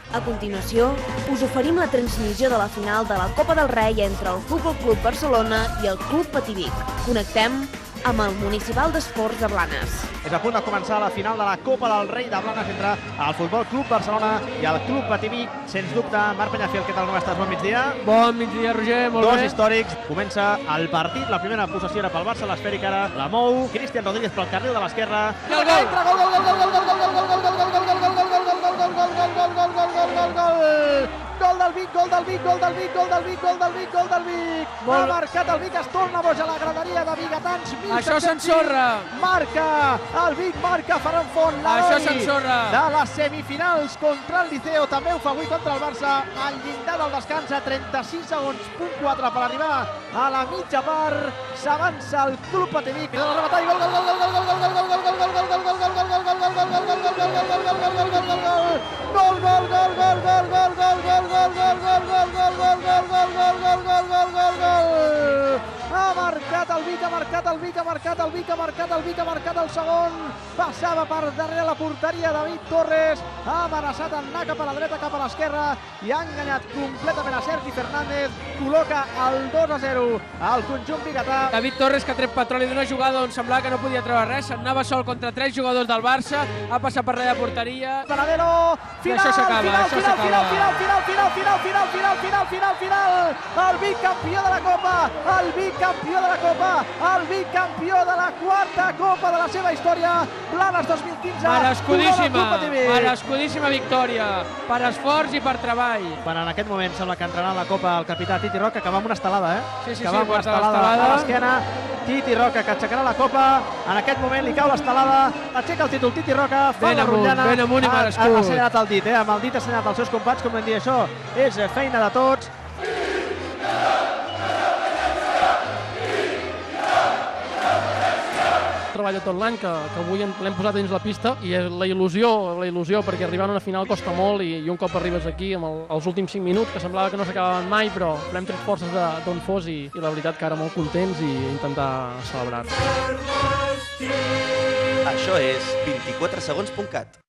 A continuació, us oferim la transmissió de la final de la Copa del Rei entre el Futbol Club Barcelona i el Club Patí Vic. Connectem amb el Municipal d'Esports de Blanes. És a punt de començar la final de la Copa del Rei de Blanes entre el Futbol Club Barcelona i el Club Patí Vic. Sens dubte, Marc Peñafiel, què tal, com estàs? Bon migdia. Bon migdia, Roger, molt bé. Dos històrics. Comença el partit. La primera possessió era pel Barça, l'esfèrica ara la mou. Cristian Rodríguez pel carril de l'esquerra. I el gol! Gol del Vic, gol del Vic, gol del Vic, gol del Vic, gol del Vic, gol del Vic. Ha marcat el Vic, es torna boig a la graderia de Vigatans. Això s'ensorra. Marca el Vic, marca Ferran Font, Això s'ensorra. de les semifinals contra el Liceo. També ho fa avui contra el Barça. Al llindar del descans a 36 segons, punt 4 per arribar a la mitja part. S'avança el Club Patí Vic. Gol, gol, gol, gol, gol, gol, gol, gol, gol, gol, gol, gol, gol, gol, gol, gol, ha marcat el Vic, ha marcat el Vic, ha marcat el Vic, ha marcat el Vic, ha marcat el segon. Passava per darrere la porteria David Torres, ha amenaçat anar cap a la dreta, cap a l'esquerra i ha enganyat completament a Sergi Fernández. Col·loca el 2-0 al conjunt vigatà. David Torres, que ha tret petroli d'una jugada on semblava que no podia treure res, s'anava sol contra 3 jugadors del Barça, ha passat per darrere de porteria. Paradero, final, això s'acaba, final, això final, s'acaba. final, el Vic campió de la Copa, el Vic campió de la Copa, el Vic campió de la quarta Copa de la seva història, Blanes 2015. Merescudíssima victòria, per esforç i per treball. Quan en aquest moment sembla que entrarà en la Copa el capità Titi Roca, que va amb una estelada, Sí, que va amb una estelada a l'esquena. Titi Roca, que aixecarà la Copa. En aquest moment li cau l'estelada, aixeca el títol Titi Roca, fa la rotllana. Ben amunt i merescut. Ha assenyalat el dit, amb el dit ha assenyalat els seus companys, com vam dir, això és feina de tots. Treballa tot l'any, que avui l'hem posat dins la pista, i la il·lusió, perquè arribar a una final costa molt i un cop arribes aquí amb els últims 5 minuts, que semblava que no s'acabaven mai, però hem tret forces d'on fos i la veritat que ara molt contents i intentar celebrar. Això és 24segons.cat.